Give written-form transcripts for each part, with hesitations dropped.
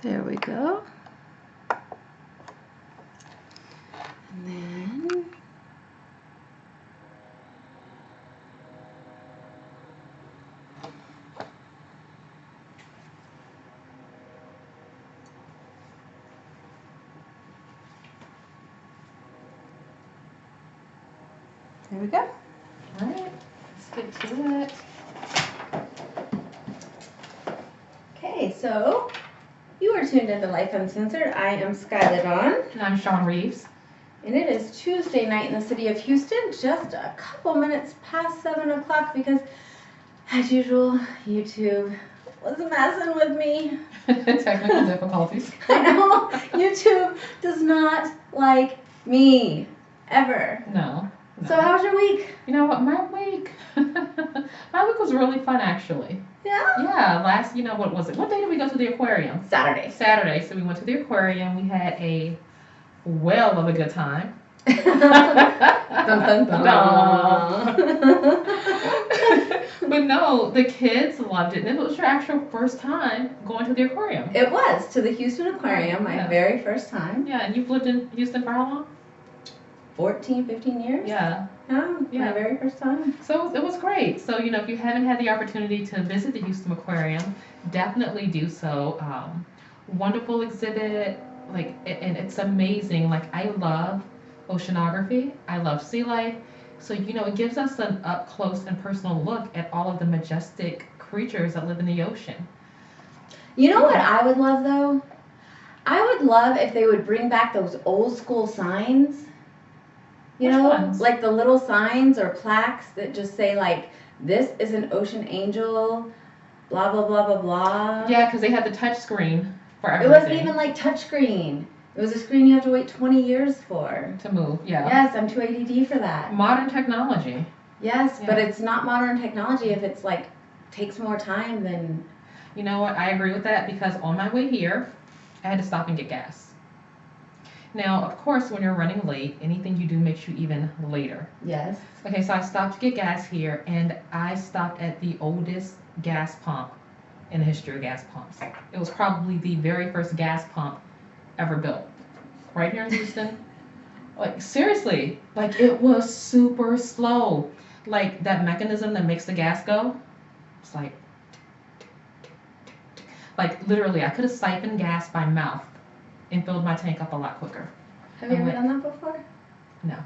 There we go. And then there we go. All right, let's get to it. Okay, so you are tuned into Lyfe Uncensored. I am Skylar Dawn. And I'm Sean Reeves. And it is Tuesday night in the city of Houston, just a couple minutes past 7 o'clock because, as usual, YouTube was messing with me. Technical difficulties. I know, YouTube does not like me, ever. No. So how was your week? You know what, my week was really fun actually. Yeah? Yeah, what was it? What day did we go to the aquarium? Saturday. Saturday, so we went to the aquarium. We had a well of a good time. Dun, dun, dun. But no, the kids loved it. And it was your actual first time going to the aquarium. It was, to the Houston Aquarium, my Yeah. very first time. Yeah, and you've lived in Houston for how long? 14, 15 years? Yeah. My very first time. So it was great. So, if you haven't had the opportunity to visit the Houston Aquarium, definitely do so. Wonderful exhibit, and it's amazing. I love oceanography. I love sea life. So, it gives us an up close and personal look at all of the majestic creatures that live in the ocean. You know what I would love, though? I would love if they would bring back those old school signs. You Which know, ones? like the little signs or plaques that just say, this is an ocean angel, blah, blah, blah, blah, blah. Yeah, because they had the touch screen for It everything. wasn't even touchscreen. It was a screen you have to wait 20 years for. To move, yeah. Yes, I'm too ADD for that. Modern technology. Yes, but Yeah. it's not modern technology if it's takes more time than... You know what? I agree with that because on my way here, I had to stop and get gas. Now, of course, when you're running late, anything you do makes you even later. Yes. Okay, so I stopped to get gas here, and I stopped at the oldest gas pump in the history of gas pumps. It was probably the very first gas pump ever built, right here in Houston. Seriously, it was super slow. That mechanism that makes the gas go, it's literally, I could have siphoned gas by mouth and filled my tank up a lot quicker. Have you ever done that before? No.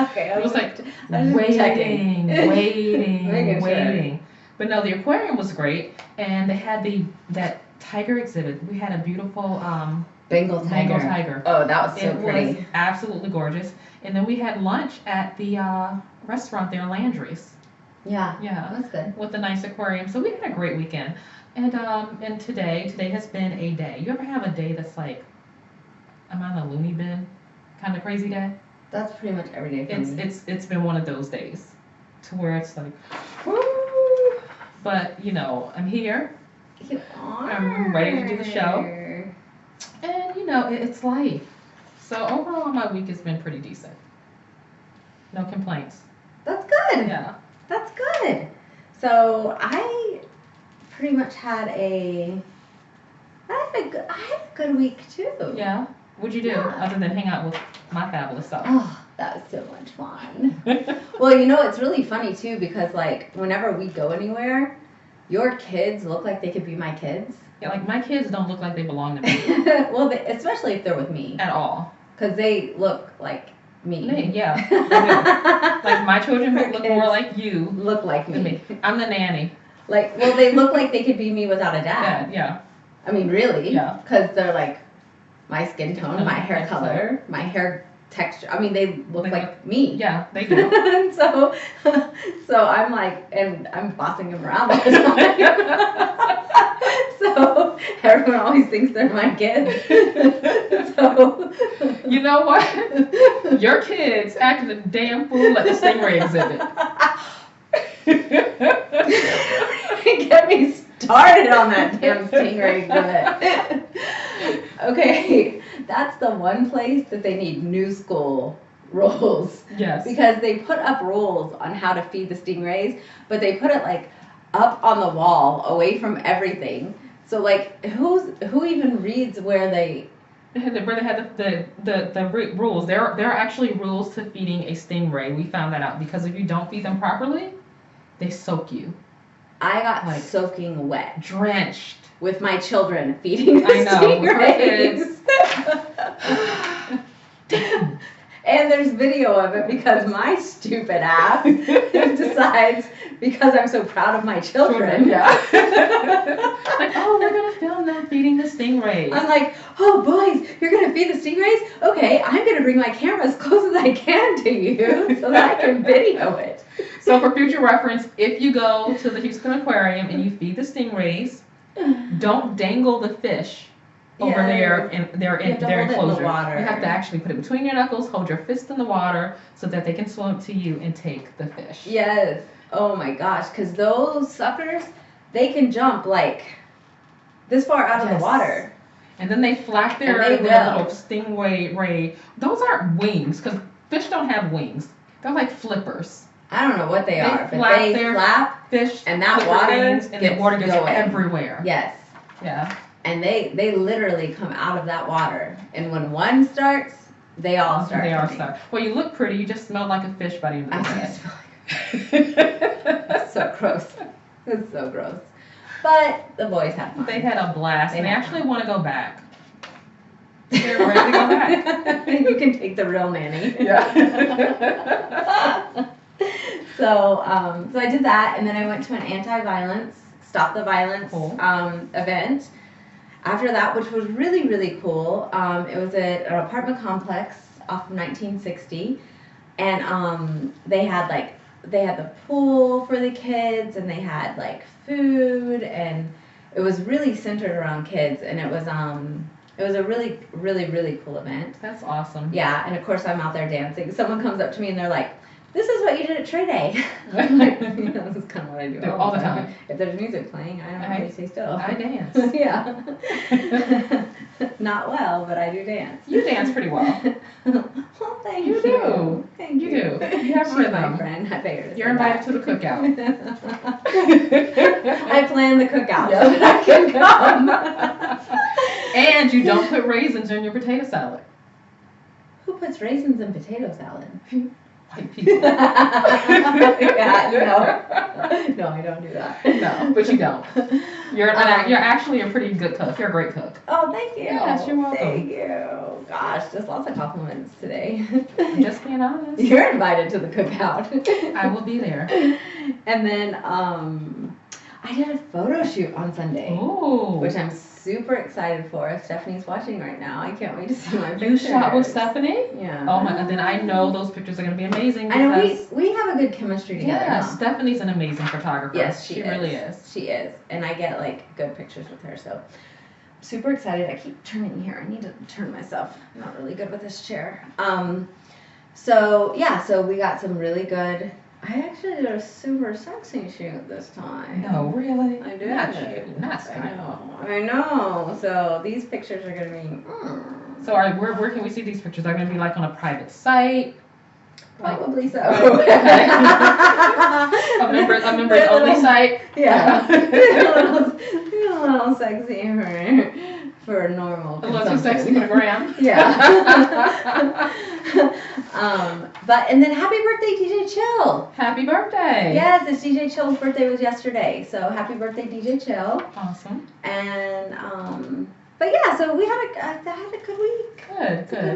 Okay, It was checking. waiting. Sure. But no, the aquarium was great, and they had that tiger exhibit. We had a beautiful Bengal tiger. Oh, that was so pretty. It was absolutely gorgeous. And then we had lunch at the restaurant there, Landry's. Yeah. Yeah. That's good. With the nice aquarium. So we had a great weekend. And today has been a day. You ever have a day that's am I in a loony bin kind of crazy day? That's pretty much every day for me. It's been one of those days to where it's woo. But I'm here. You are. I'm ready to do the show. And it's life. So overall my week has been pretty decent. No complaints. That's good. Yeah. That's good. So I pretty much had a good week too. Yeah. What'd you do other than hang out with my fabulous self? Oh, that was so much fun. Well, it's really funny too because whenever we go anywhere, your kids look like they could be my kids. Yeah, my kids don't look like they belong to me. Well, especially if they're with me. At all. Because they look like me. Yeah, they do. My children Her look kids more like you look like than me. I'm the nanny. They look like they could be me without a dad. Yeah. I mean, really. Yeah. Because they're my skin tone, my hair Like color, my hair texture. I mean, they look like me. Yeah, they do. And so I'm and I'm bossing them around all the time. So everyone always thinks they're my kids. So You know what? Your kids acted a damn fool at the Stingray exhibit. Get me started on that damn Stingray exhibit. Okay, that's the one place that they need new school rules. Yes. Because they put up rules on how to feed the stingrays, but they put it up on the wall, away from everything. So like, who even reads where they? Where they had the rules. There are actually rules to feeding a stingray. We found that out because if you don't feed them properly, they soak you. I got soaking wet, drenched with my children feeding the stingrays. And there's video of it because my stupid ass decides, because I'm so proud of my children. Yeah. Like, oh, we're going to film them feeding the stingrays. I'm like, oh, boys, you're going to feed the stingrays? Okay, I'm going to bring my camera as close as I can to you so that I can video it. So for future reference, if you go to the Houston Aquarium and you feed the stingrays, don't dangle the fish over there in their enclosure. You have to actually put it between your knuckles, hold your fist in the water so that they can swim up to you and take the fish. Yes. Oh my gosh, because those suckers, they can jump like this far out of the water. And then they flap their little stingray. Those aren't wings, because fish don't have wings. They're like flippers. I don't know what they are, but they flap fish, and that water and the water gets going everywhere. Yes. Yeah. And they literally come out of that water. And when one starts, they all start. They all start. Well, you look pretty. You just smell like a fish by the end of the day. It's so gross. It's so gross. But the boys had fun. They had a blast. They actually want to go back. They're ready to go back. You can take the real nanny. Yeah. So I did that, and then I went to an anti-violence, Stop the Violence event. After that, which was really, really cool, it was at an apartment complex off of 1960, and they had the pool for the kids, and they had like food, and it was really centered around kids, and it was a really, really, really cool event. That's awesome. Yeah, and of course I'm out there dancing. Someone comes up to me and they're like, "This is what you did at Trey Day." I'm like, this is kind of what I do all the time. If there's music playing, I don't really stay still. I dance. Yeah. Not well, but I do dance. You dance pretty well. Well, thank you. You do. Thank you. You do. You have She's my friend. I figured. You're invited to the cookout. I plan the cookout so that I can come. And you don't put raisins in your potato salad. Who puts raisins in potato salad? White people. Yeah, no, I don't do that. No, but you don't. You're actually a pretty good cook. You're a great cook. Oh, thank you. Yes, you're welcome. Thank you. Gosh, just lots of compliments today. Just being honest. You're invited to the cookout. I will be there. And then I did a photo shoot on Sunday. Ooh. Which I'm super excited for. Stephanie's watching right now. I can't wait to see my You pictures. shot with Stephanie? Yeah. Oh my god, then I know those pictures are going to be amazing. I know we have a good chemistry together. Yeah, huh? Stephanie's an amazing photographer. Yes, she really is. She is. And I get like good pictures with her, so super excited. I keep turning here. I need to turn myself. I'm not really good with this chair. So we got some really good. I actually did a super sexy shoot this time. No, really? I did. Not you, not Skylar. I know. So these pictures are gonna be. So where can we see these pictures? Are they gonna be like on a private site? Probably so. Okay. a members only site. Yeah. a little sexy for normal. A little too sexy for the gram. Yeah. And then happy birthday, DJ Chill. Happy birthday. Yes, it's DJ Chill's birthday was yesterday. So happy birthday, DJ Chill. Awesome. And but yeah, so I had a good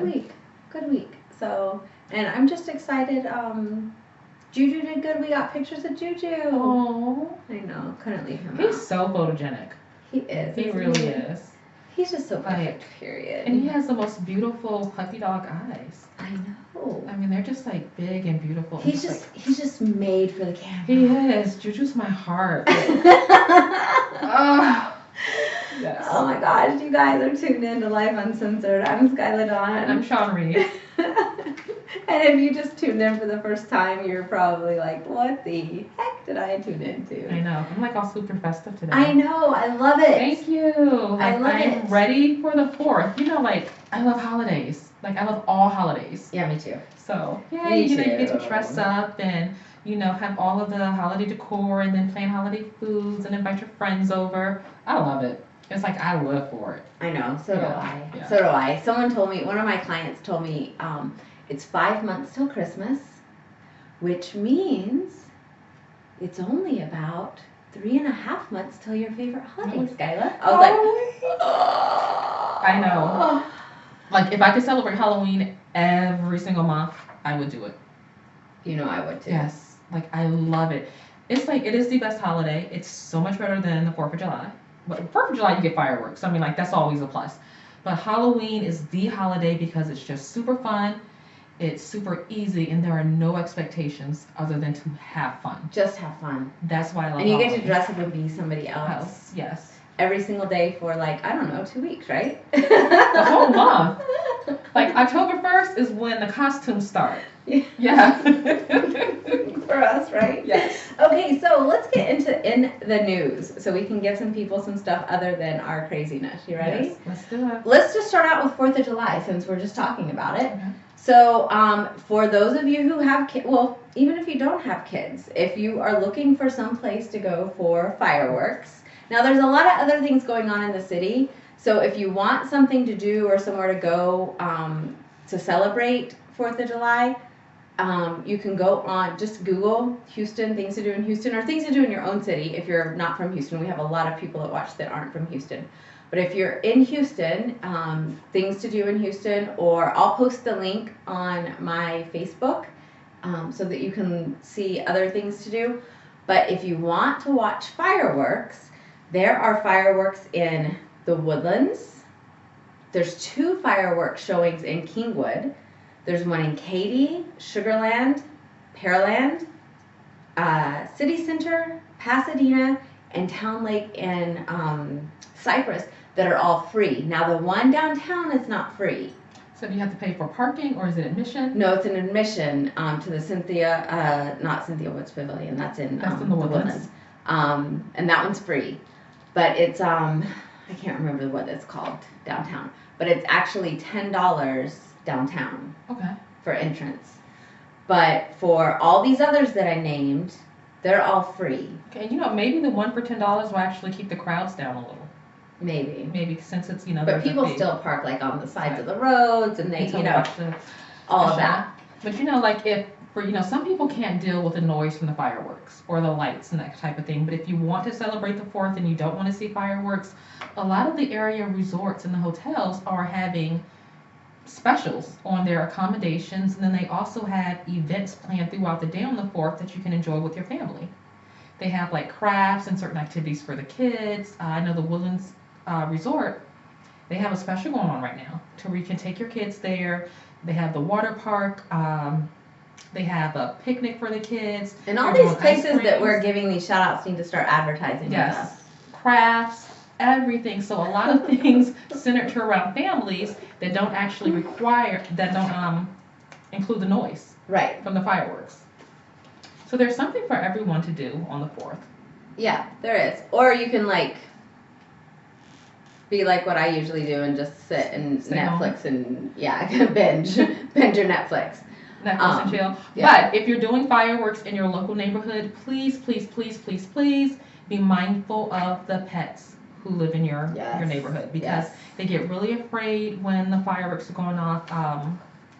week. Good week. So, and I'm just excited. Juju did good. We got pictures of Juju. Oh. I know. Couldn't leave him He's out. so photogenic. He is. He really is. He's just so perfect, period. And he has the most beautiful puppy dog eyes. I know. I mean, they're just like big and beautiful. He's just made for the camera. He is. Juju's my heart. Yes. Oh my gosh, you guys are tuned in to Lyfe Uncensored. I'm Skylar Dawn. And I'm Sean Reed. And if you just tuned in for the first time, you're probably like, what the heck did I tune into? I know. I'm like all super festive today. I know. I love it. Thank you. I love it. I'm ready for the 4th. You know, like, I love holidays. Like, I love all holidays. Yeah, me too. So, yeah, Me you get to too. dress up and, have all of the holiday decor and then plan holiday foods and invite your friends over. I love it. It's like I live for it. I know, so do Yeah, I. yeah. So do I. Someone told me, one of my clients told me, it's 5 months till Christmas, which means it's only about 3.5 months till your favorite holiday, Skylar. I was like, oh. I know. Like, if I could celebrate Halloween every single month, I would do it. You know I would too. Yes. Like, I love it. It's like, it is the best holiday. It's so much better than the 4th of July. But 4th of July, you get fireworks. I mean, like, that's always a plus. But Halloween is the holiday because it's just super fun. It's super easy, and there are no expectations other than to have fun. Just have fun. That's why I love And you Halloween. get to dress up and be somebody else. Yes. Every single day for, like, I don't know, 2 weeks, right? The whole month. Like, October 1st is when the costumes start. Yeah. For us, right? Yes. Okay, so let's get into in the news so we can give some people some stuff other than our craziness. You ready? Yes, let's do it. Let's just start out with 4th of July since we're just talking about it. Okay. So, for those of you who have kids, well, even if you don't have kids, if you are looking for some place to go for fireworks, now there's a lot of other things going on in the city. So if you want something to do or somewhere to go to celebrate 4th of July, you can go on, just Google Houston, things to do in Houston, or things to do in your own city if you're not from Houston. We have a lot of people that watch that aren't from Houston. But if you're in Houston, things to do in Houston, or I'll post the link on my Facebook so that you can see other things to do. But if you want to watch fireworks, there are fireworks in the Woodlands. There's 2 fireworks showings in Kingwood. There's one in Katy, Sugarland, Pearland, City Center, Pasadena, and Town Lake and Cypress that are all free. Now the one downtown is not free. So do you have to pay for parking or is it admission? No, it's an admission to the not Cynthia Woods Pavilion. That's in the Woodlands. And that one's free. But it's I can't remember what it's called downtown. But it's actually $10 downtown. Okay. For entrance. But for all these others that I named, they're all free. Okay, maybe the one for $10 will actually keep the crowds down a little. Maybe since it's, But people still park like on the sides of the roads and they, all of that. But like if, for, some people can't deal with the noise from the fireworks or the lights and that type of thing. But if you want to celebrate the 4th and you don't want to see fireworks, a lot of the area resorts and the hotels are having specials on their accommodations. And then they also have events planned throughout the day on the 4th that you can enjoy with your family. They have like crafts and certain activities for the kids. I know the Woodlands Resort, they have a special going on right now to where you can take your kids there. They have the water park. They have a picnic for the kids. And all these places that we're giving these shout outs need to start advertising with us. Crafts, everything. So a lot of things centered around families that don't actually include the noise right from the fireworks. So there's something for everyone to do on the 4th. Yeah, there is. Or you can be like what I usually do and just sit and Netflix home. And binge your Netflix. Netflix and chill. Yeah. But if you're doing fireworks in your local neighborhood, please, please, please, please, please be mindful of the pets who live in your neighborhood because they get really afraid when the fireworks are going off.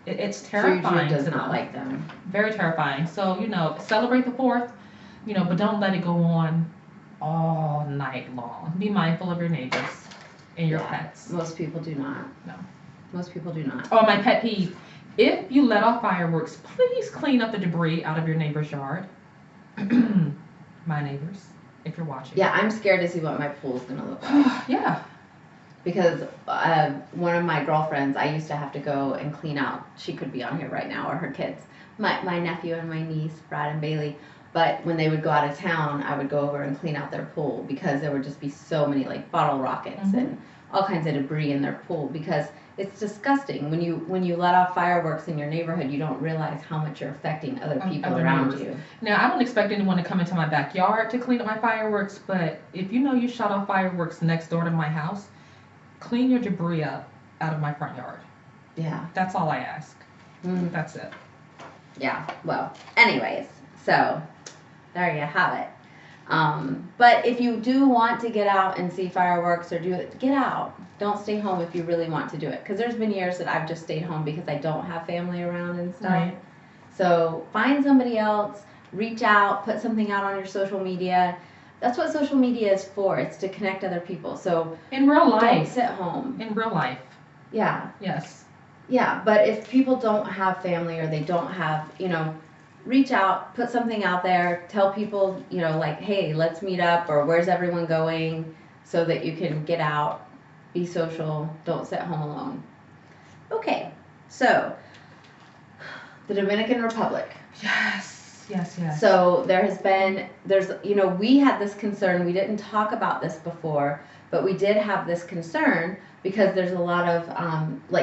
It's terrifying. Juju does not like them. Very terrifying. So, celebrate the 4th, but don't let it go on all night long. Be mindful of your neighbors and your pets. Most people do not. No. Most people do not. Oh, my pet peeve. If you let off fireworks, please clean up the debris out of your neighbor's yard. My neighbors, if you're watching. Yeah, I'm scared to see what my pool's going to look like. Yeah. Because one of my girlfriends, I used to have to go and clean out. She could be on here right now, or her kids. My nephew and my niece, Brad and Bailey. But when they would go out of town, I would go over and clean out their pool because there would just be so many bottle rockets and all kinds of debris in their pool because it's disgusting. When you let off fireworks in your neighborhood, you don't realize how much you're affecting other people around you. Now, I don't expect anyone to come into my backyard to clean up my fireworks, but if you shot off fireworks next door to my house, clean your debris up out of my front yard. Yeah. That's all I ask. Mm. That's it. Yeah. Well, anyways, so there you have it. But if you do want to get out and see fireworks or do it, get out. Don't stay home if you really want to do it. Because there's been years that I've just stayed home because I don't have family around and stuff. Right. So find somebody else, reach out, put something out on your social media. That's what social media is for. It's to connect other people. So In real don't life. sit home. In real life. Yeah. Yes. Yeah, but if people don't have family or they don't have, reach out, put something out there, tell people, like, hey, let's meet up, or where's everyone going, so that you can get out, be social, don't sit home alone. Okay, so the Dominican Republic. Yes. So we had this concern, we didn't talk about this before, but we did have this concern because there's a lot of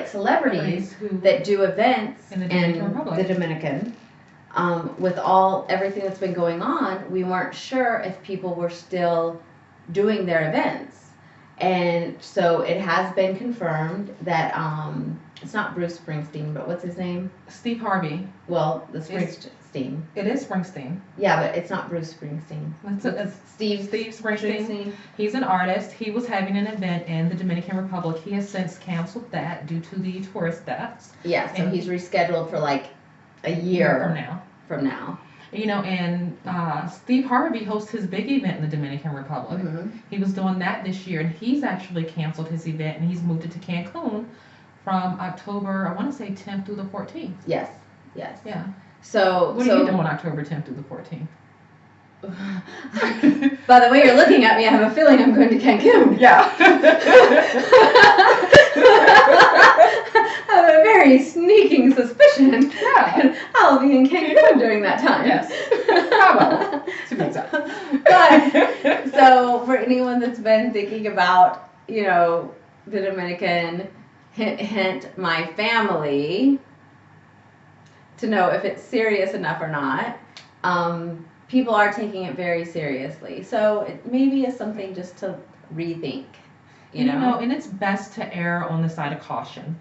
celebrities that do events in the Dominican. With everything that's been going on, we weren't sure if people were still doing their events. And so it has been confirmed that it's not Bruce Springsteen, but what's his name? Steve Harvey. Well, the Springsteen. It is Springsteen. Yeah, but it's not Bruce Springsteen. It's Steve Springsteen. He's an artist. He was having an event in the Dominican Republic. He has since canceled that due to the tourist deaths. Yeah, so he's rescheduled for like a year from now. And Steve Harvey hosts his big event in the Dominican Republic. Mm-hmm. He was doing that this year, and he's actually canceled his event, and he's moved it to Cancun from October, I want to say 10th through the 14th. Yes. Yeah. So what are you doing October 10th through the 14th? By the way you're looking at me, I have a feeling I'm going to Cancun. Yeah. I have a very sneaking suspicion. Yeah. I'll be in Cancun during that time. Yes. Bravo. But so for anyone that's been thinking about, the Dominican, hint, my family, to know if it's serious enough or not. People are taking it very seriously. So it maybe is something just to rethink, and it's best to err on the side of caution.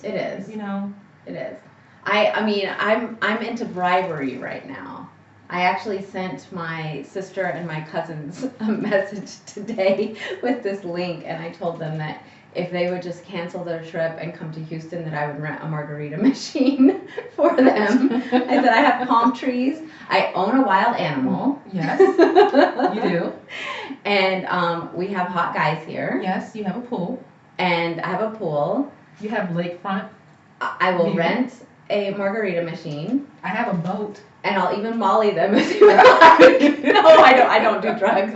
It is. It is. I'm into bribery right now. I actually sent my sister and my cousins a message today with this link, and I told them that if they would just cancel their trip and come to Houston, that I would rent a margarita machine for them. I said, I have palm trees. I own a wild animal. Yes, you do. And we have hot guys here. Yes, you have a pool. And I have a pool. You have lakefront. I will rent a margarita machine. I have a boat. And I'll even molly them if you would like. No, I don't do drugs.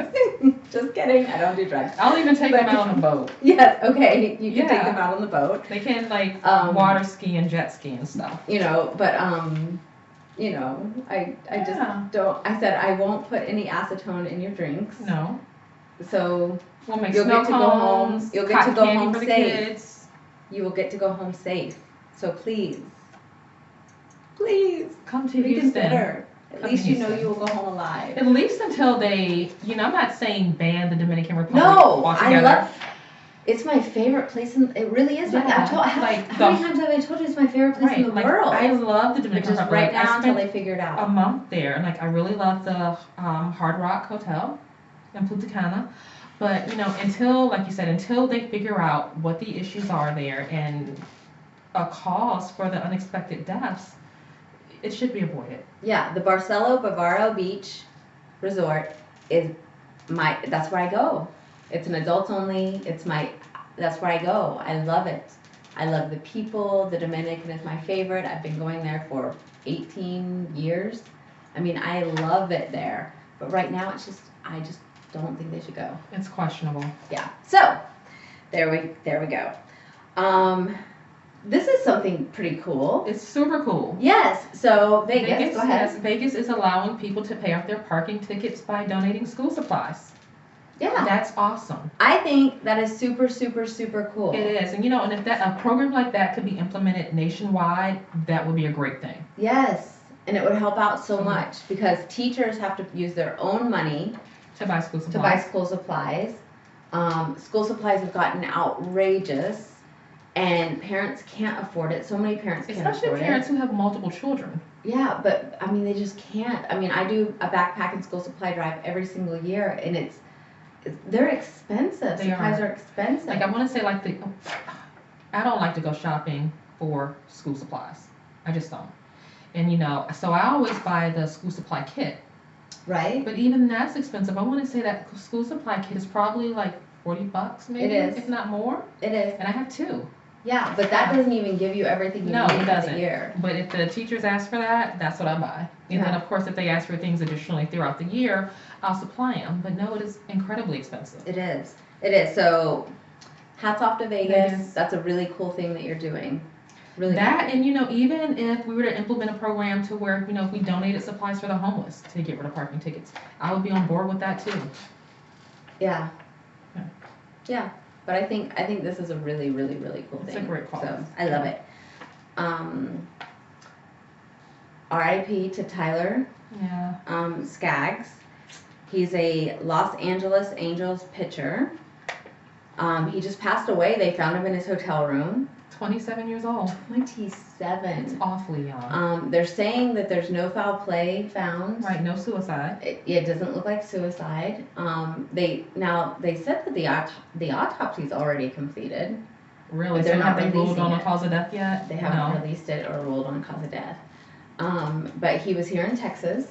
Just kidding, I don't do drugs. I'll even take them out on a boat. Yes, okay, you can take them out on the boat. They can water ski and jet ski and stuff. But I just don't. I said I won't put any acetone in your drinks. No. So we'll make you'll get to go home. You'll get to go home for the safe. Kids. You will get to go home safe. So please come to reconsider. At least you know you will go home alive. At least until they, I'm not saying ban the Dominican Republic altogether. I love. It's my favorite place it really is. Yeah, how many times have I told you it's my favorite place in the world? I love the Dominican Republic. Right now until they figure it out. A month there, and I really love the Hard Rock Hotel in Punta Cana. But until, like you said, until they figure out what the issues are there and a cause for the unexpected deaths, it should be avoided. Yeah, the Barcelo Bavaro Beach Resort is that's where I go. It's an adults only. That's where I go. I love it. I love the people. The Dominican is my favorite. I've been going there for 18 years. I love it there. But right now I just don't think they should go. It's questionable. Yeah. So there we go. This is something pretty cool. It's super cool. Yes. So Vegas, go ahead. Yes, Vegas is allowing people to pay off their parking tickets by donating school supplies. Yeah. That's awesome. I think that is super, super, super cool. It is. And and if a program like that could be implemented nationwide, that would be a great thing. Yes. And it would help out so much because teachers have to use their own money to buy school supplies. School supplies have gotten outrageous. and parents can't afford it. So many parents can't afford it. Especially parents who have multiple children. Yeah, but I mean, they just can't. I mean, I do a backpack and school supply drive every single year, and they're expensive. Supplies are expensive. Like, I want to say, like, I don't like to go shopping for school supplies. I just don't. And, so I always buy the school supply kit. Right. But even that's expensive. I want to say that school supply kit is probably like $40 maybe, it is. If not more. It is. And I have 2. Yeah, but that doesn't even give you everything you need for the year. But if the teachers ask for that, that's what I buy. And then, of course, if they ask for things additionally throughout the year, I'll supply them. But no, it is incredibly expensive. It is. It is. So, hats off to Vegas. That's a really cool thing that you're doing. Really that, cool. And even if we were to implement a program to where, if we donated supplies for the homeless to get rid of parking tickets, I would be on board with that too. Yeah. Yeah. But I think this is a really, really, really cool thing. It's a great cause. So I love it. R.I.P. to Tyler. Yeah. Skaggs. He's a Los Angeles Angels pitcher. He just passed away. They found him in his hotel room. 27 years old. 27. It's awfully young. They're saying that there's no foul play found. Right, no suicide. It doesn't look like suicide. They said that the autopsy's already completed. Really? They're not have they ruled on releasing a cause of death yet? They haven't released it or ruled on cause of death. But he was here in Texas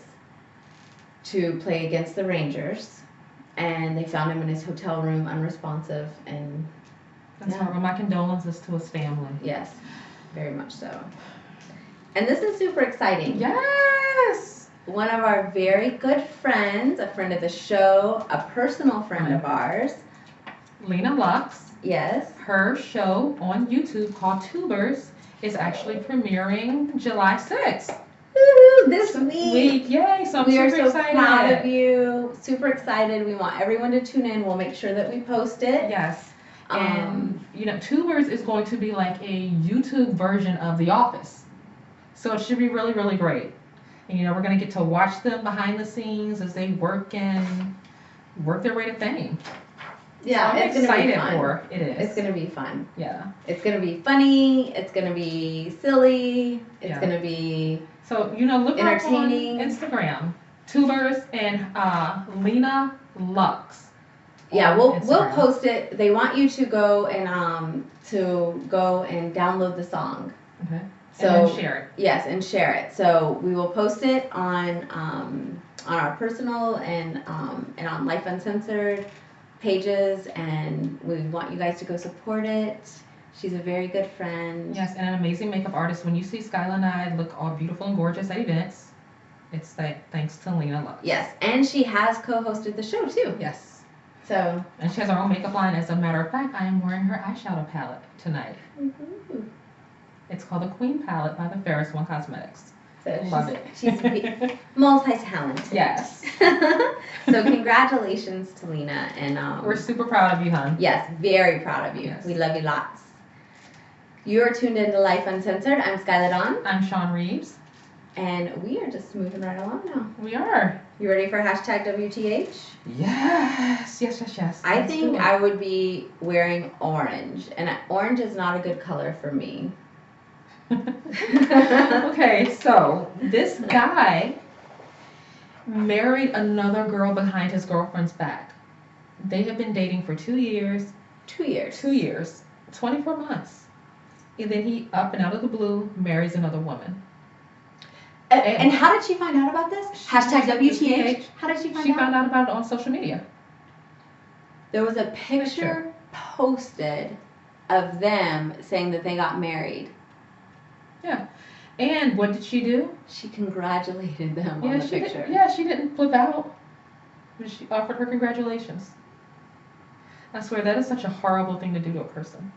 to play against the Rangers, and they found him in his hotel room unresponsive, and that's horrible. My condolences to his family. Yes, very much so. And this is super exciting. Yes! One of our very good friends, a friend of the show, a personal friend of ours, Lena Lux. Yes. Her show on YouTube called Tubers is actually premiering July 6th. Woo-hoo, this week. Yay! So we are so excited. proud of you. Super excited. We want everyone to tune in. We'll make sure that we post it. Yes. And, Tubers is going to be like a YouTube version of The Office. So it should be really, really great. And, we're going to get to watch them behind the scenes as they work their way to fame. Yeah, so I'm excited for it. Is. It's going to be fun. Yeah. It's going to be funny. It's going to be silly. It's going to be so, look entertaining. On Instagram. Tubers and Lena Lux. Yeah, we'll post it. They want you to go and download the song. Okay. So and then share it. Yes, and share it. So we will post it on our personal and on Lyfe Uncensored pages, and we want you guys to go support it. She's a very good friend. Yes, and an amazing makeup artist. When you see Skyla and I look all beautiful and gorgeous at events, it's thanks to Lena Lux. Yes, and she has co-hosted the show too. Yes. So. And she has her own makeup line. As a matter of fact, I am wearing her eyeshadow palette tonight. Mm-hmm. It's called the Queen Palette by the Ferris One Cosmetics. So love it. She's multi-talented. Yes. So congratulations to Lena, and we're super proud of you, hon. Yes, very proud of you. Yes. We love you lots. You're tuned into Lyfe Uncensored. I'm Skyla Dawn. I'm Sean Reeves. And we are just moving right along now. We are. You ready for hashtag WTH? Yes. I think I would be wearing orange, and orange is not a good color for me. Okay, so this guy married another girl behind his girlfriend's back. They have been dating for 2 years. 2 years. 2 years. 24 months. And then he, up and out of the blue, marries another woman. And how did she find out about this? Hashtag WTH. How did she find out? She found out about it on social media. There was a picture posted of them saying that they got married. Yeah. And what did she do? She congratulated them on the picture. She didn't flip out. She offered her congratulations. I swear, that is such a horrible thing to do to a person.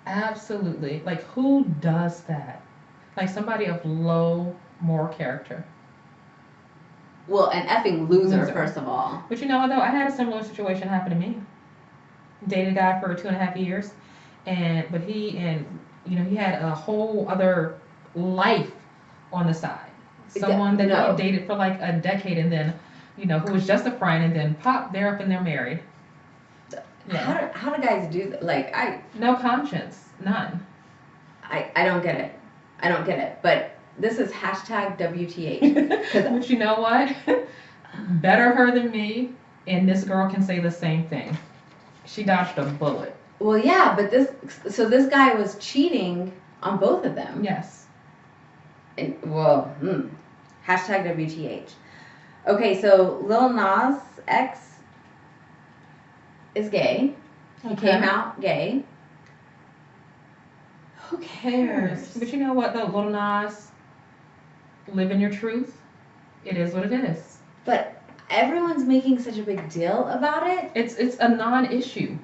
Absolutely. Like, who does that? Like somebody of low moral character. Well, an effing loser, first of all. But you know what, though? I had a similar situation happen to me. Dated a guy for 2.5 years. But he had a whole other life on the side. Someone that he dated for like a decade, and then, who was just a friend, and then pop, they're up and they're married. Yeah. How do guys do that? Like, No conscience. None. I don't get it. I don't get it. But this is hashtag WTH. But you know what? Better her than me, and this girl can say the same thing. She dodged a bullet. Well, yeah, but this guy was cheating on both of them. Yes. And, well, hashtag WTH. Okay, so Lil Nas X is gay. He came out gay. Who cares? But you know what, though, Lil Nas, live in your truth. It is what it is. But everyone's making such a big deal about it. It's a non-issue.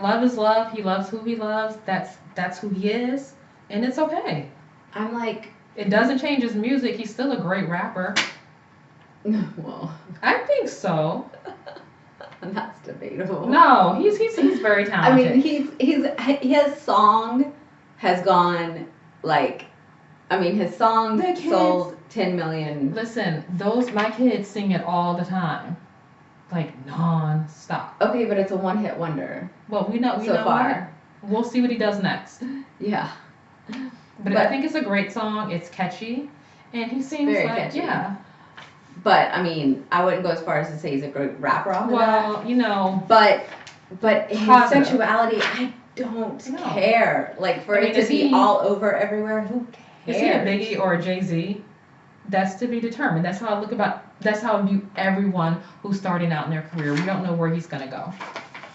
Love is love. He loves who he loves. That's who he is, and it's okay. I'm like, it doesn't change his music. He's still a great rapper. Well, I think so. That's debatable. No, he's very talented. I mean, his song has gone like, I mean, his song sold 10 million. Listen, my kids sing it all the time, like non-stop. Okay, but it's a one-hit wonder. Well, we know so far. What? We'll see what he does next. Yeah. But I think it's a great song. It's catchy, and he seems very like catchy. Yeah. But I mean, I wouldn't go as far as to say he's a great rapper off of that. Well, you know. But his Positive. sexuality, I don't care. Like for it to be all over everywhere, who cares? Is he a Biggie or a Jay-Z? That's to be determined. That's how I view everyone who's starting out in their career. We don't know where he's gonna go.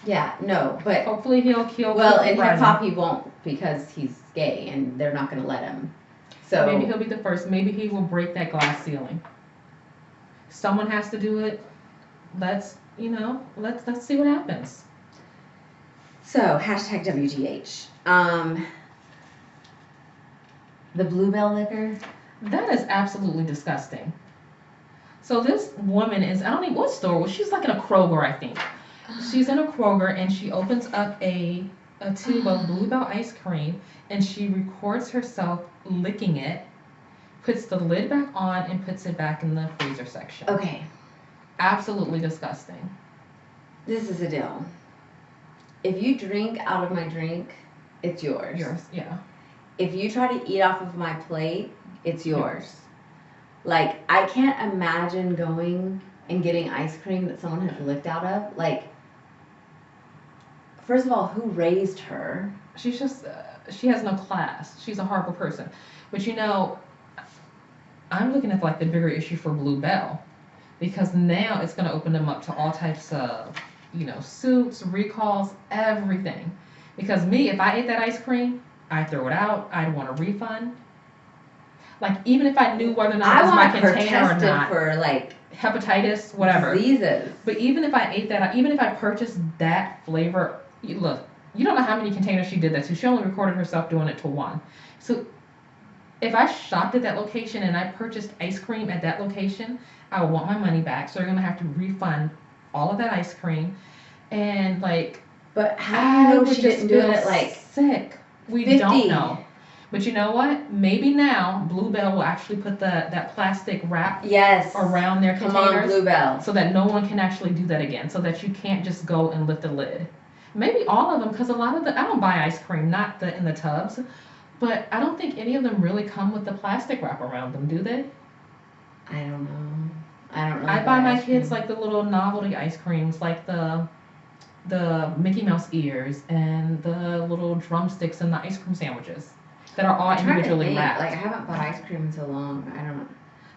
Yeah, no, but hopefully he'll well, in hip hop he won't because he's gay and they're not gonna let him. So maybe he'll be the first. Maybe he will break that glass ceiling. Someone has to do it. Let's see what happens. So hashtag WGH. The Bluebell liquor. That is absolutely disgusting. So this woman is, I don't know what store was. She's like in a Kroger, I think. She's in a Kroger and she opens up a tube of Bluebell ice cream and she records herself licking it, puts the lid back on and puts it back in the freezer section. Okay. Absolutely disgusting. This is a deal. If you drink out of my drink, it's yours. Yours, yeah. If you try to eat off of my plate, it's yours. Like, I can't imagine going and getting ice cream that someone has licked out of. Like, first of all, who raised her? She's just, she has no class. She's a horrible person. But you know, I'm looking at like the bigger issue for Bluebell. Because now it's going to open them up to all types of, suits, recalls, everything. Because me, if I ate that ice cream, I'd throw it out. I'd want a refund. Like, even if I knew whether or not it was my container or not. For, like, hepatitis, whatever. Diseases. But even if I ate that, even if I purchased that flavor, look, you don't know how many containers she did that to. She only recorded herself doing it to one. So if I shopped at that location and I purchased ice cream at that location, I would want my money back. So they're going to have to refund all of that ice cream. And, like, but how do you know she didn't do it, like, sick? We 50. don't know. But you know what? Maybe now Bluebell will actually put that plastic wrap around their containers. Come on, Bluebell. So that no one can actually do that again. So that you can't just go and lift the lid. Maybe all of them, because a lot of I don't buy ice cream, not in the tubs, but I don't think any of them really come with the plastic wrap around them, do they? I don't know. I buy my kids like the little novelty ice creams, like the Mickey Mouse ears and the little drumsticks and the ice cream sandwiches that are all individually wrapped. Like, I haven't bought ice cream in so long. I don't know.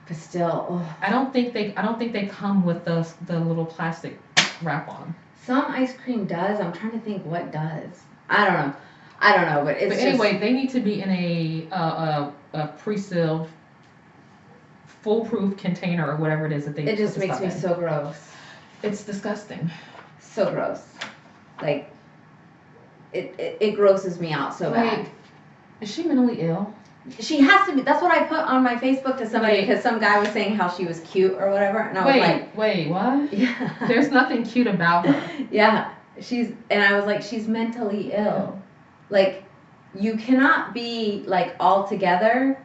But still, oh. I don't think they come with the little plastic wrap on them. Some ice cream does. I'm trying to think what does. I don't know, but it's anyway, they need to be in a pre-sealed, foolproof container or whatever it is that they. It just makes me so gross. It's disgusting. So gross. Like, it grosses me out so bad. Is she mentally ill? She has to be. That's what I put on my Facebook to somebody because some guy was saying how she was cute or whatever, and I was like, wait, what? Yeah. There's nothing cute about her. Yeah, and I was like, she's mentally ill. Like, you cannot be like all together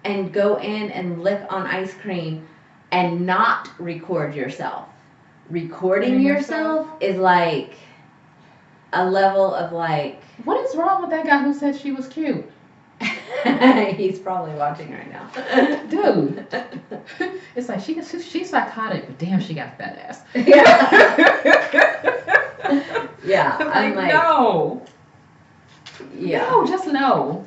and go in and lick on ice cream and not record yourself. recording yourself is like a level of like. What is wrong with that guy who said she was cute? He's probably watching right now. Dude. It's like she's psychotic, but damn, she got fat ass. Yeah. Yeah. I'm like, no. Yeah. No, just no.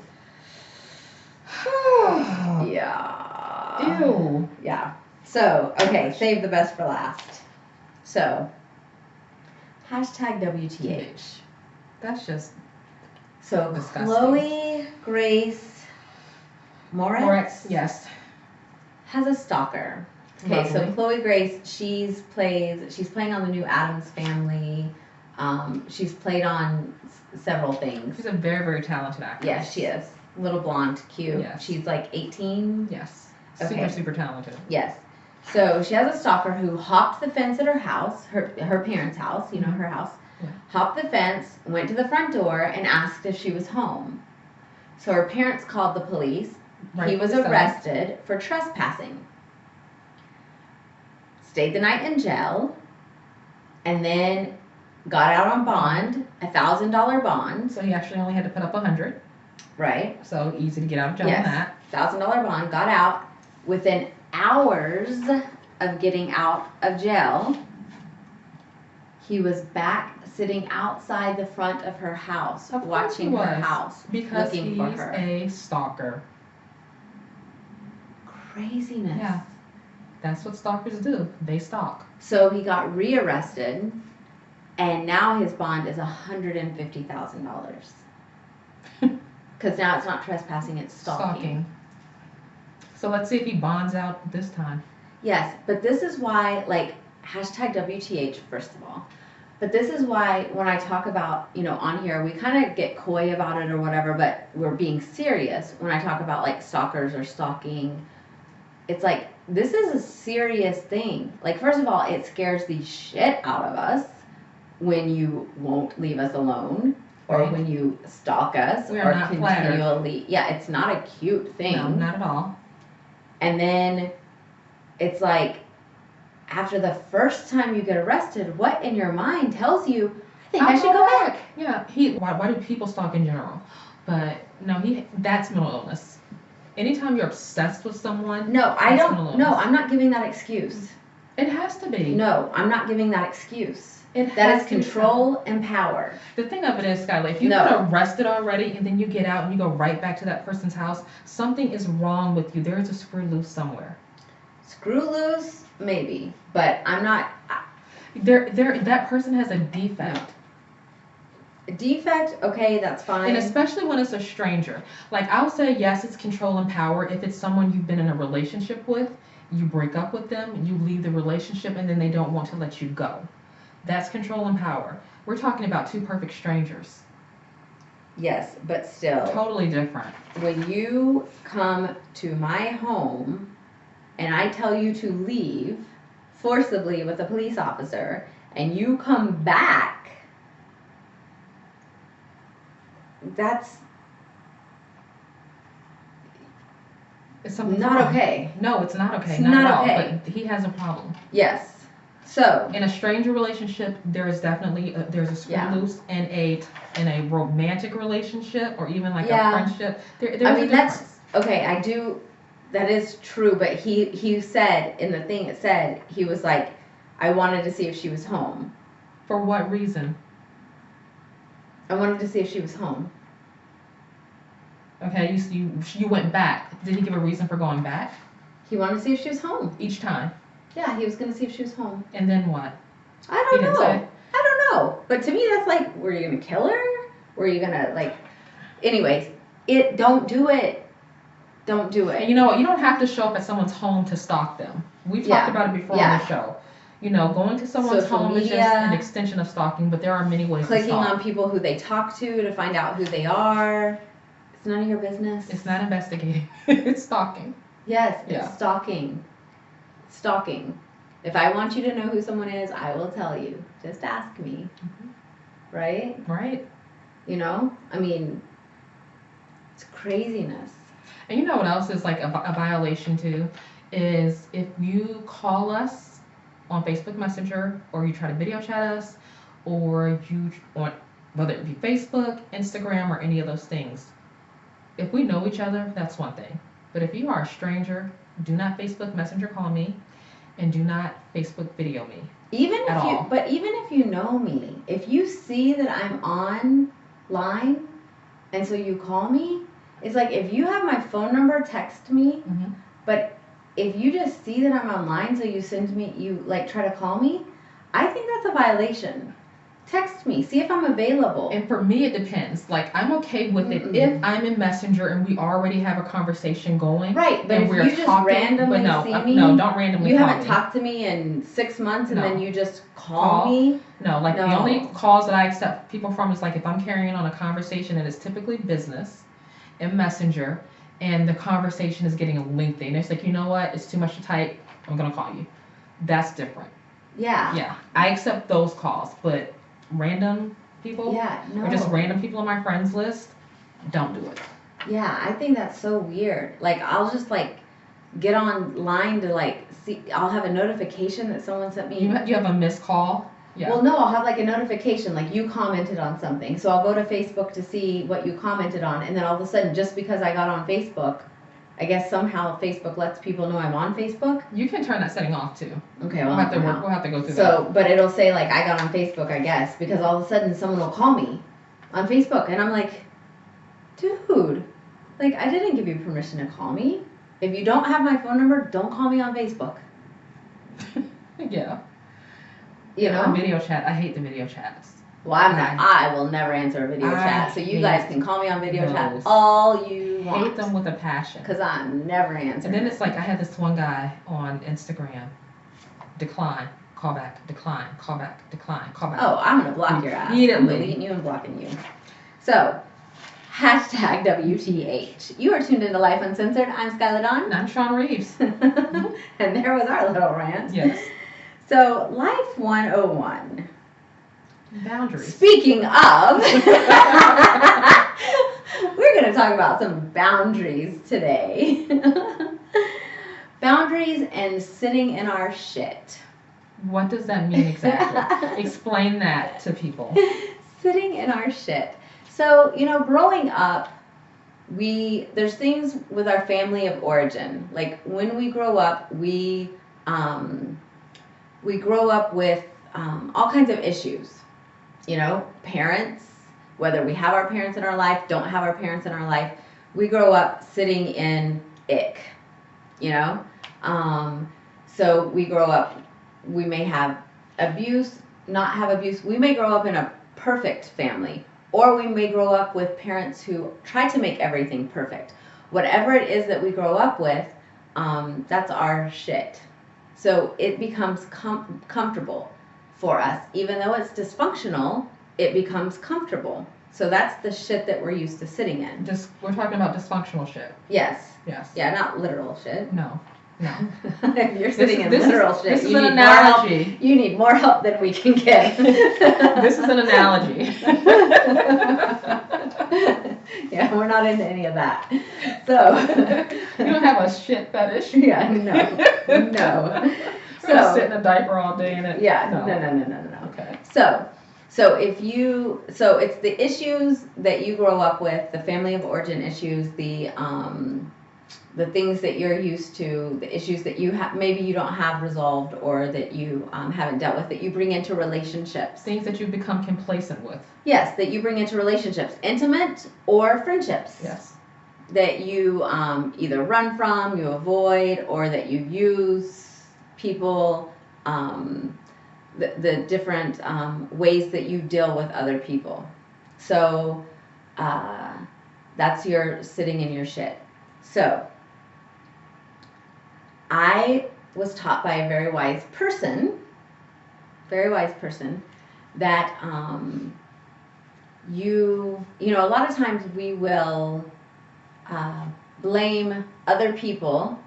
Yeah. Ew. Yeah. So, okay, save the best for last. So, #WTH. That's just So, disgusting. Chloe Grace Moretz yes. has a stalker. Okay, so Lovely. Chloe Grace, she's playing on the new Addams Family. She's played on several things. She's a very, very talented actress. Yes, she is. Little blonde, cute. Yes. She's like 18. Yes. Okay. Super, super talented. Yes. So she has a stalker who hopped the fence at her house, her parents' house, you know, her house. Yeah. Hopped the fence, went to the front door, and asked if she was home. So her parents called the police. He was arrested for trespassing. Stayed the night in jail, and then got out on bond, $1,000 bond. So he actually only had to put up 100. Right. So easy to get out of jail Yes. on that. $1,000 bond. Got out within hours of getting out of jail. He was back sitting outside the front of her house, Of course watching he her was, house, because looking for he's her. a stalker. Craziness. Yeah. That's what stalkers do. They stalk. So he got rearrested, and now his bond is $150,000. Because now it's not trespassing, it's stalking. So let's see if he bonds out this time. Yes, but this is why, like, #WTH, first of all. But this is why when I talk about, you know, on here, we kind of get coy about it or whatever, but we're being serious when I talk about, like, stalkers or stalking. It's like, this is a serious thing. Like, first of all, it scares the shit out of us when you won't leave us alone. Or Right. when you stalk us, We are or not continually, yeah, it's not a cute thing. No, not at all. And then it's like, after the first time you get arrested, what in your mind tells you, I think I should go back? Yeah. Why do people stalk in general? But no, that's mental illness. Anytime you're obsessed with someone, No, I that's don't. mental No, illness. I'm not giving that excuse. It has to be. No, I'm not giving that excuse. It That has is to be. control and power. The thing of it is, Skylar, if you've No. been arrested already and then you get out and you go right back to that person's house, something is wrong with you. There is a screw loose somewhere. Screw loose, maybe, but I'm not. That person has a defect. A defect, okay, that's fine. And especially when it's a stranger. Like, I'll say, yes, it's control and power. If it's someone you've been in a relationship with, you break up with them, you leave the relationship, and then they don't want to let you go. That's control and power. We're talking about two perfect strangers. Yes, but still. Totally different. When you come to my home and I tell you to leave forcibly with a police officer and you come back, that's It's something not wrong. okay. No, it's not okay. It's not not at all. okay. But he has a problem. Yes. So, In a stranger relationship, there is definitely there's a screw Yeah. loose. In a romantic relationship or even like Yeah. a friendship, there's I a mean, difference. okay, I do, that is true, but he said, in the thing it said, he was like, I wanted to see if she was home. For what reason? I wanted to see if she was home. Okay, you went back. Did he give a reason for going back He wanted to see if she was home. each time? Yeah, he was going to see if she was home. And then what? I He don't didn't know. say? I don't know. But to me, that's like, were you going to kill her? Were you going to, like, anyways, don't do it. Don't do And it. you know what? You don't have to show up at someone's home to stalk them. We've Yeah. talked about it before Yeah. on the show. You know, going to someone's Social home is just media. an extension of stalking, but there are many ways Clicking to stalk. on people who they talk to find out who they are. It's none of your business. It's not investigating. It's stalking. Yes, it's Yeah. stalking. Stalking. If I want you to know who someone is, I will tell you. Just ask me. Right? Right? You know? I mean, it's craziness. And you know what else is like a violation too? Is if you call us on Facebook Messenger, or you try to video chat us, or you want, whether it be Facebook, Instagram, or any of those things. If we know each other, that's one thing. But if you are a stranger, do not Facebook Messenger call me, and do not Facebook video me. Even if you know me, if you see that I'm online, and so you call me, it's like if you have my phone number, text me. Mm-hmm. But if you just see that I'm online, so you like try to call me, I think that's a violation. Text me, see if I'm available. And for me, it depends. Like, I'm okay with it if I'm in Messenger and we already have a conversation going. Right, but and if we're you just randomly see me, no, don't randomly you call haven't me. talked to me in 6 months and No. then you just call me. No, like the only calls that I accept people from is like if I'm carrying on a conversation and it's typically business in Messenger and the conversation is getting lengthy and it's like, you know what, it's too much to type, I'm gonna call you. That's different. Yeah. Yeah, I accept those calls, but random people, or just random people on my friends list, don't do it. Yeah, I think that's so weird. Like, I'll just like get online to like see. I'll have a notification that someone sent me. You have a missed call. Yeah. Well, no, I'll have like a notification, like you commented on something. So I'll go to Facebook to see what you commented on, and then all of a sudden, just because I got on Facebook, I guess somehow Facebook lets people know I'm on Facebook. You can turn that setting off too. Okay, we'll have to go through that. So, but it'll say like I got on Facebook, I guess, because all of a sudden someone will call me on Facebook, and I'm like, dude, like I didn't give you permission to call me. If you don't have my phone number, don't call me on Facebook. Yeah. You know? Video chat. I hate the video chats. Well, I will never answer a video chat. So you guys can call me on video chat all you want. Hate them with a passion. Because I'm never answering. And then it's like I had this one guy on Instagram. Decline. Call back. Decline. Call back. Decline. Call back. Oh, I'm going to block your ass. I'm deleting you and blocking you. So, hashtag WTH. You are tuned into Lyfe Uncensored. I'm Skylar Dawn. And I'm Sean Reeves. And there was our little rant. Yes. So, Lyfe 101. Boundaries. Speaking of, we're going to talk about some boundaries today. Boundaries and sitting in our shit. What does that mean exactly? Explain that to people. Sitting in our shit. So, you know, growing up, there's things with our family of origin. Like when we grow up, we grow up with all kinds of issues. You know, parents, whether we have our parents in our life, don't have our parents in our life, we grow up sitting in ick, you know? So we grow up, we may have abuse, not have abuse. We may grow up in a perfect family, or we may grow up with parents who try to make everything perfect. Whatever it is that we grow up with, that's our shit. So it becomes comfortable for us. Even though it's dysfunctional, it becomes comfortable. So that's the shit that we're used to sitting in. We're talking about dysfunctional shit. Yes. Yes. Yeah, not literal shit. No. If you're sitting in literal shit, this is an analogy. You need more help than we can give. This is an analogy. Yeah, we're not into any of that. So you don't have a shit fetish. Yeah, no. So sit in a diaper all day and it. Yeah, no. Okay. So it's the issues that you grow up with, the family of origin issues, the things that you're used to, the issues that you maybe you don't have resolved or that you haven't dealt with, that you bring into relationships. Things that you've become complacent with. Yes, that you bring into relationships, intimate or friendships. Yes. That you either run from, you avoid, or that you use people, the different ways that you deal with other people. So that's your sitting in your shit. So I was taught by a very wise person that you know, a lot of times we will blame other people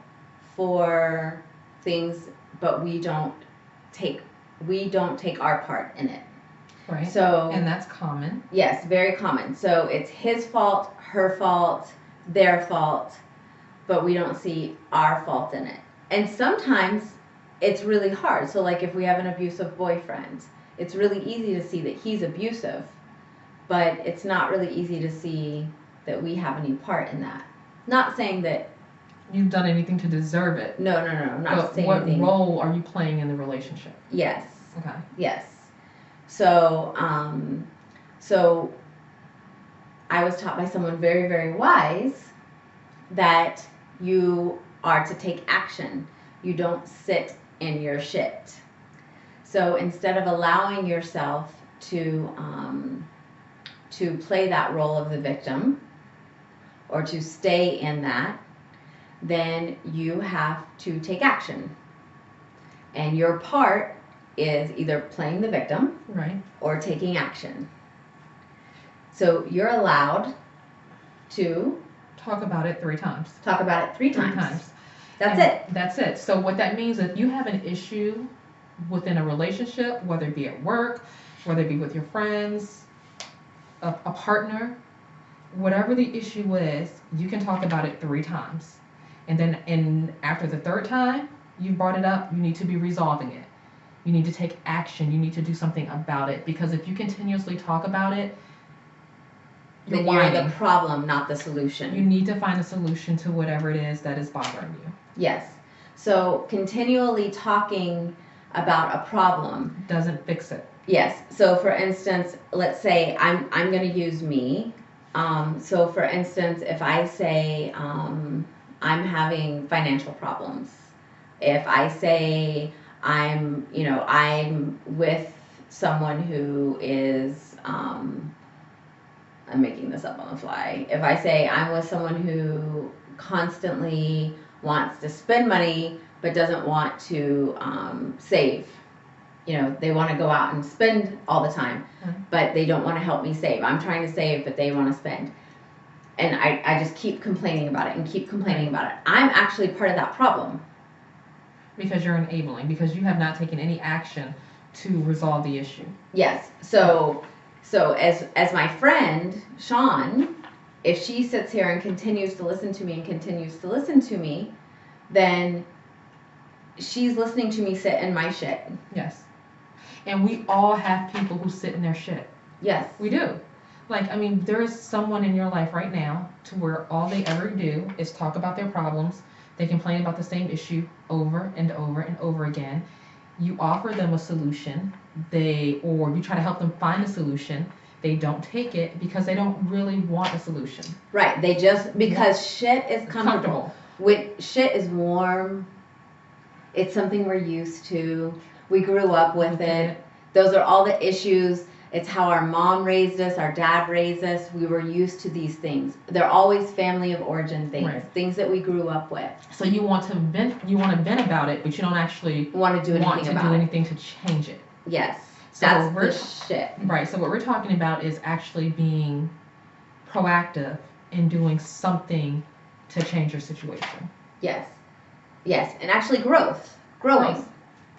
for things, but we don't take our part in it. Right. So, and that's common. Yes, very common. So it's his fault, her fault, their fault, but we don't see our fault in it. And sometimes it's really hard. So like if we have an abusive boyfriend, it's really easy to see that he's abusive, but it's not really easy to see that we have any part in that. Not saying that you've done anything to deserve it. No, I'm not But saying what anything. role are you playing in the relationship? Yes. Okay. Yes. So, so I was taught by someone very, very wise that you are to take action. You don't sit in your shit. So instead of allowing yourself to play that role of the victim or to stay in that, then you have to take action. And your part is either playing the victim, right, or taking action. So you're allowed to talk about it 3 times. Talk about it 3 times. 3 times. That's it. That's it. So what that means is if you have an issue within a relationship, whether it be at work, whether it be with your friends, a partner, whatever the issue is, you can talk about it 3 times. And then after the 3rd time you brought it up, you need to be resolving it. You need to take action. You need to do something about it, because if you continuously talk about it, you're the problem, not the solution. You need to find a solution to whatever it is that is bothering you. Yes. So continually talking about a problem doesn't fix it. Yes. So for instance, let's say I'm going to use me. So for instance, if I say I'm having financial problems, if I say I'm with someone who is I'm making this up on the fly. If I say I'm with someone who constantly wants to spend money but doesn't want to save, they want to go out and spend all the time, but they don't want to help me save. I'm trying to save, but they want to spend. And I just keep complaining about it and keep complaining about it. I'm actually part of that problem. Because you're enabling, because you have not taken any action to resolve the issue. Yes. So as my friend, Sean, if she sits here and continues to listen to me then she's listening to me sit in my shit. Yes. And we all have people who sit in their shit. Yes. We do. There is someone in your life right now to where all they ever do is talk about their problems. They complain about the same issue over and over and over again. You offer them a solution, or you try to help them find a solution. They don't take it because they don't really want a solution. Right. They just, because shit is comfortable. Shit is warm. It's something we're used to. We grew up with it. Those are all the issues. It's how our mom raised us, our dad raised us. We were used to these things. They're always family of origin things, right. Things that we grew up with. So you want to vent about it, but you don't actually want to do anything to change it. Yes. So that's the shit. Right. So what we're talking about is actually being proactive in doing something to change your situation. Yes. Yes. And actually growing.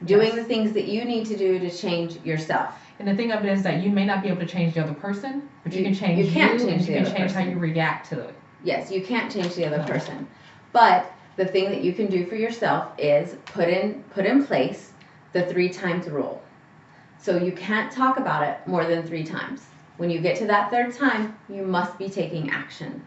Doing the things that you need to do to change yourself. And the thing of it is that you may not be able to change the other person, but you can change how you react to it. Yes, you can't change the other person. But the thing that you can do for yourself is put in place the 3 times rule. So you can't talk about it more than 3 times. When you get to that 3rd time, you must be taking action.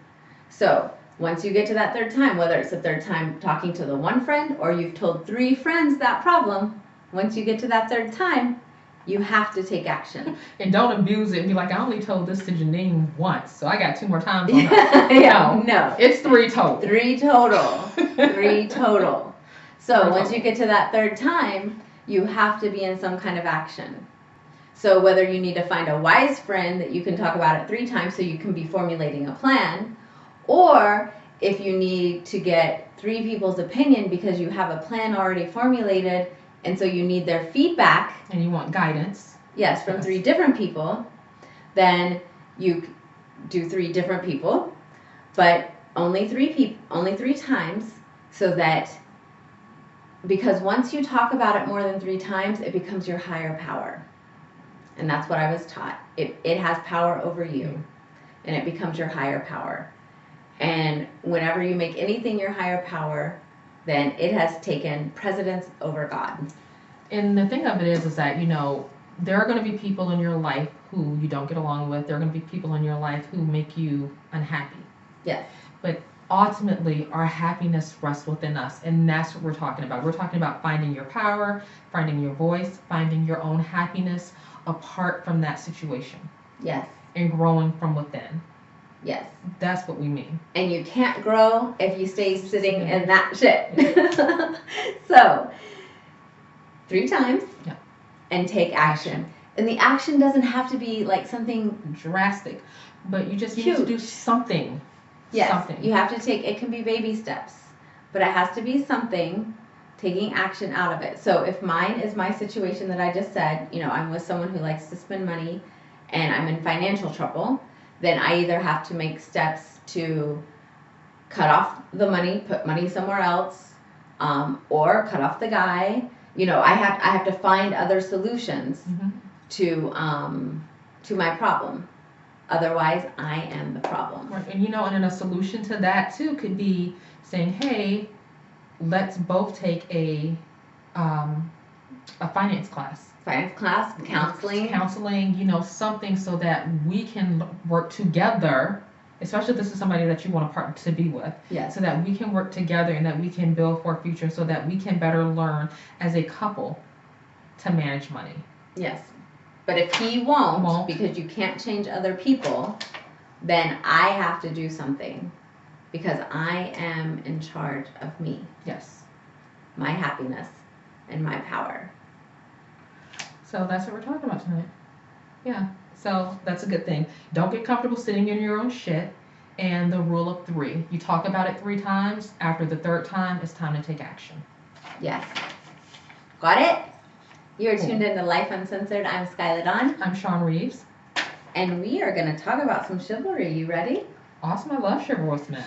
So once you get to that 3rd time, whether it's the 3rd time talking to the one friend or you've told 3 friends that problem, once you get to that 3rd time, you have to take action. And don't abuse it and be like, I only told this to Janine once, so I got 2 more times on that. No. It's 3 total. 3 total. 3 total. So once you get to that 3rd time, you have to be in some kind of action. So whether you need to find a wise friend that you can talk about it 3 times so you can be formulating a plan, or if you need to get 3 people's opinion because you have a plan already formulated, and so you need their feedback. And you want guidance. Yes, from 3 different people. Then you do 3 different people, but only 3 times, so that, because once you talk about it more than 3 times, it becomes your higher power. And that's what I was taught. It has power over you, and it becomes your higher power. And whenever you make anything your higher power, then it has taken precedence over God. And the thing of it is that, you know, there are going to be people in your life who you don't get along with. There are going to be people in your life who make you unhappy. Yes. But ultimately, our happiness rests within us. And that's what we're talking about. We're talking about finding your power, finding your voice, finding your own happiness apart from that situation. Yes. And growing from within. Yes. That's what we mean. And you can't grow if you stay sitting in that shit. So, 3 times. Yeah. And take action. And the action doesn't have to be like something drastic, but you just need huge. to do something. Yes, something. You have to take, it can be baby steps, but it has to be something, taking action out of it. So if mine is my situation that I just said, you know, I'm with someone who likes to spend money and I'm in financial trouble, then I either have to make steps to cut off the money, put money somewhere else, or cut off the guy. You know, I have to find other solutions to my problem. Otherwise, I am the problem. Right. And you know, and then a solution to that too could be saying, hey, let's both take a finance class. Finance class, counseling. You know, something so that we can work together, especially if this is somebody that you want a partner to be with. Yes. So that we can work together and that we can build for a future so that we can better learn as a couple to manage money. Yes. But if he won't, because you can't change other people, then I have to do something because I am in charge of me. Yes. My happiness and my power. So that's what we're talking about tonight. Yeah. So that's a good thing. Don't get comfortable sitting in your own shit. And the rule of 3. You talk about it 3 times. After the 3rd time, it's time to take action. Yes. Got it? You're tuned into Lyfe Uncensored. I'm Skylar Dawn. I'm Sean Reeves. And we are going to talk about some chivalry. You ready? Awesome. I love chivalrous men.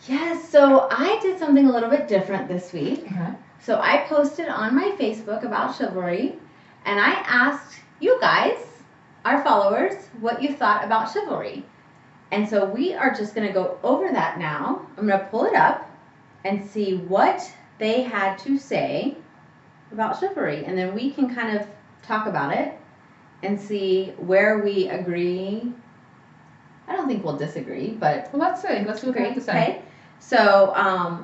Yes. So I did something a little bit different this week. Okay. So I posted on my Facebook about chivalry. And I asked you guys, our followers, what you thought about chivalry. And so we are just going to go over that now. I'm going to pull it up and see what they had to say about chivalry. And then we can kind of talk about it and see where we agree. I don't think we'll disagree, but... Well, let's see. Let's see what they have to say. Okay. So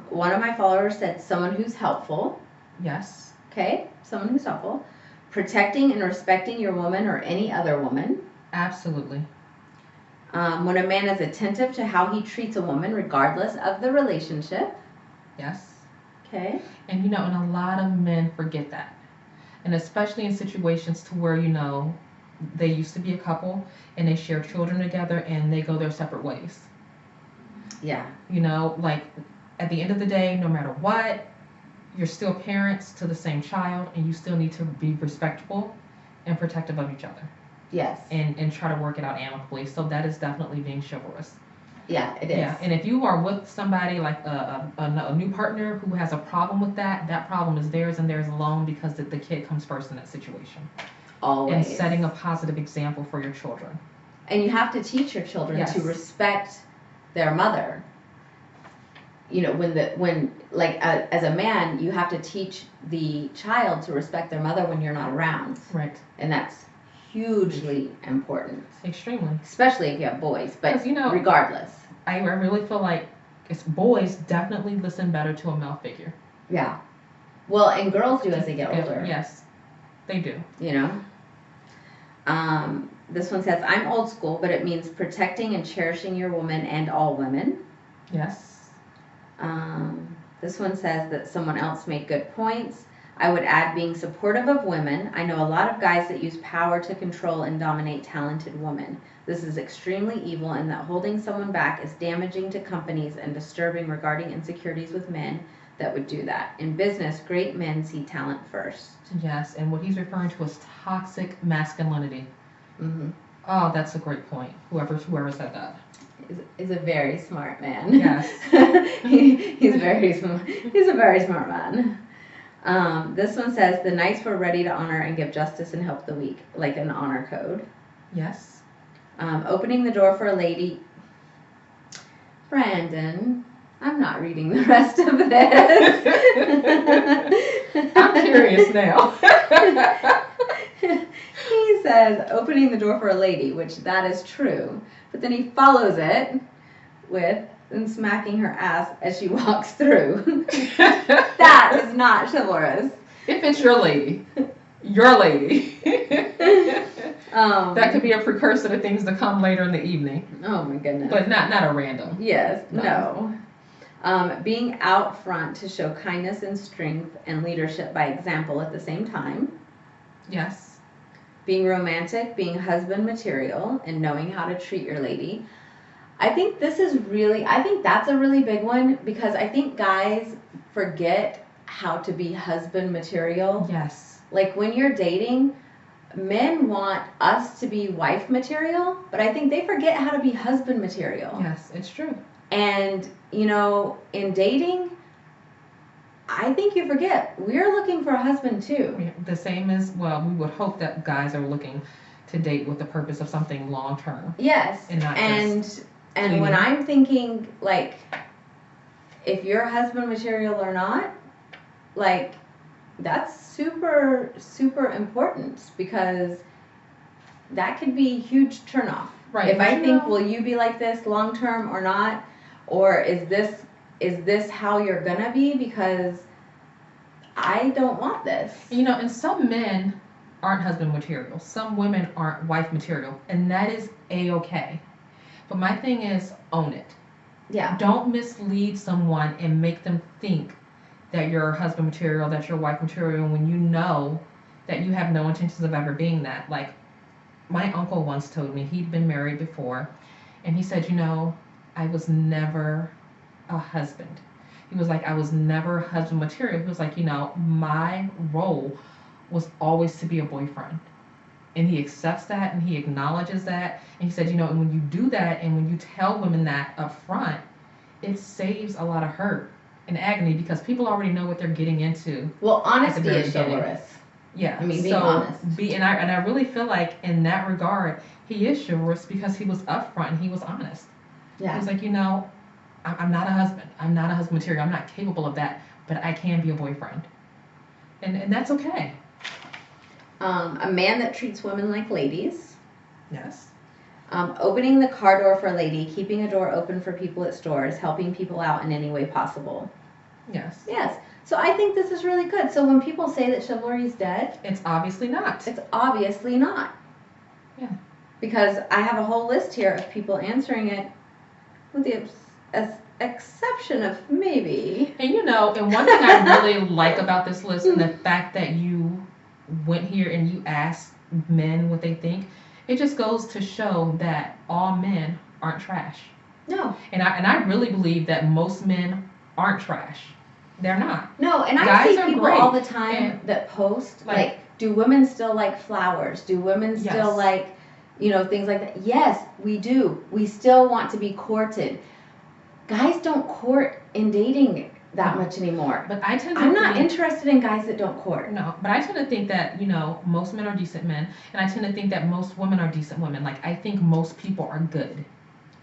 one of my followers said someone who's helpful. Yes. Okay. Someone who's helpful. Protecting and respecting your woman or any other woman. Absolutely. When a man is attentive to how he treats a woman, regardless of the relationship. Yes. Okay. And you know, and a lot of men forget that. And especially in situations to where, you know, they used to be a couple and they share children together and they go their separate ways. Yeah. You know, like at the end of the day, no matter what, you're still parents to the same child and you still need to be respectful and protective of each other. Yes. And try to work it out amicably. So that is definitely being chivalrous. Yeah, it is. Yeah, and if you are with somebody like a new partner who has a problem with that, that problem is theirs and theirs alone because the kid comes first in that situation. Always. And setting a positive example for your children. And you have to teach your children Yes. to respect their mother. You know, as a man, you have to teach the child to respect their mother when you're not around. Right. And that's hugely important. Extremely. Especially if you have boys, but you know, regardless. I really feel like boys definitely listen better to a male figure. Yeah. Well, and girls do as they get older. Yes, they do. You know? This one says, I'm old school, but it means protecting and cherishing your woman and all women. Yes. This one says that someone else made good points. I would add being supportive of women. I know a lot of guys that use power to control and dominate talented women. This is extremely evil and that holding someone back is damaging to companies and disturbing regarding insecurities with men that would do that. In business, great men see talent first. Yes, and what he's referring to is toxic masculinity. Mm-hmm. Oh, that's a great point. Whoever said that. Is a very smart man. Yes. He's a very smart man. This one says the knights were ready to honor and give justice and help the weak, like an honor code. Yes. Opening the door for a lady. Brandon, I'm not reading the rest of this. I'm curious now. He says, opening the door for a lady, which that is true. But then he follows it with, and smacking her ass as she walks through. That is not chivalrous. If it's your lady. Your lady. That could be a precursor to things to come later in the evening. Oh my goodness. But not a random. Yes, no. Being out front to show kindness and strength and leadership by example at the same time. Yes. Being romantic, being husband material, and knowing how to treat your lady. I think that's a really big one, because I think guys forget how to be husband material. Yes. Like when you're dating, men want us to be wife material, but I think they forget how to be husband material. Yes, it's true. And, you know, in dating, I think you forget, we're looking for a husband too. The same as, well, we would hope that guys are looking to date with the purpose of something long term. Yes. And not just and when I'm thinking, like, if you're husband material or not, like, that's super, super important, because that could be a huge turnoff. Right. If I think, will you be like this long term or not? Or is this how you're gonna be? Because I don't want this. You know, and some men aren't husband material. Some women aren't wife material. And that is A-okay. But my thing is, own it. Yeah. Don't mislead someone and make them think that you're husband material, that you're wife material, when you know that you have no intentions of ever being that. Like, my uncle once told me, he'd been married before, and he said, you know, I was never a husband. He was like, I was never husband material. He was like, you know, my role was always to be a boyfriend. And he accepts that, and he acknowledges that. And he said, you know, and when you do that, and when you tell women that up front, it saves a lot of hurt and agony, because people already know what they're getting into. Well, honesty is chivalrous. Yeah. I mean, being honest. And I really feel like in that regard, he is chivalrous, because he was upfront and he was honest. Yeah. He was like, you know, I'm not a husband. I'm not a husband material. I'm not capable of that, but I can be a boyfriend. And that's okay. A man that treats women like ladies. Yes. Opening the car door for a lady, keeping a door open for people at stores, helping people out in any way possible. Yes. Yes. So I think this is really good. So when people say that chivalry is dead, it's obviously not. It's obviously not. Yeah. Because I have a whole list here of people answering it, with the exception of maybe. And you know, and one thing I really like about this list, and the fact that you went here and you asked men what they think, it just goes to show that all men aren't trash. No. And I really believe that most men aren't trash. They're not. No, and I see people all the time that post, like, do women still like flowers? Do women still like, you know, things like that? Yes, we do. We still want to be courted. Guys don't court in dating that much anymore. But I'm not interested in guys that don't court. No, but I tend to think that, you know, most men are decent men, and I tend to think that most women are decent women. Like, I think most people are good.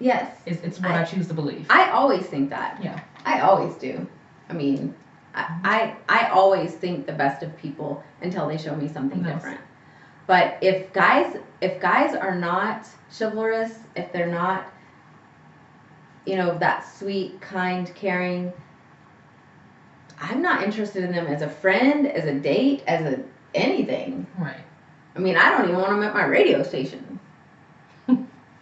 Yes. It's what I choose to believe. I always think that. Yeah. I always do. I mean, I always think the best of people until they show me something different. But if guys are not chivalrous, if they're not, you know, that sweet, kind, caring, I'm not interested in them as a friend, as a date, as anything. Right. I mean, I don't even want them at my radio station.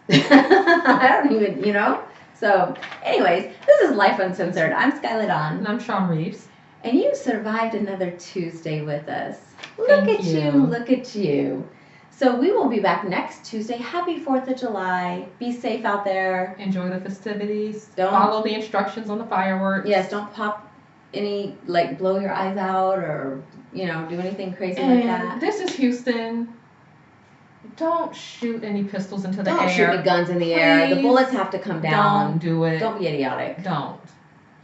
I don't even, you know? So, anyways, this is Lyfe Uncensored. I'm Skylar Dawn. And I'm Sean Reeves. And you survived another Tuesday with us. Look at you. Look at you. So we will be back next Tuesday. Happy 4th of July. Be safe out there. Enjoy the festivities. Follow the instructions on the fireworks. Yes, don't pop any, like, blow your eyes out or, you know, do anything crazy like that. This is Houston. Don't shoot any pistols into the air. Don't shoot any guns in the air. The bullets have to come down. Don't do it. Don't be idiotic. Don't.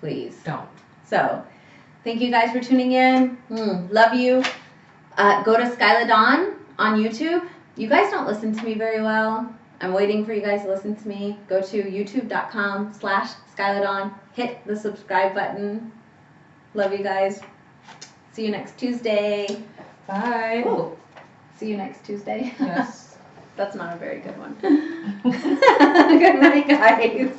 Please. Don't. So, thank you guys for tuning in. Love you. Go to Skylar Dawn on YouTube. You guys don't listen to me very well. I'm waiting for you guys to listen to me. Go to youtube.com/Skyladon. Hit the subscribe button. Love you guys. See you next Tuesday. Bye. Oh, see you next Tuesday. Yes. That's not a very good one. Good night, guys.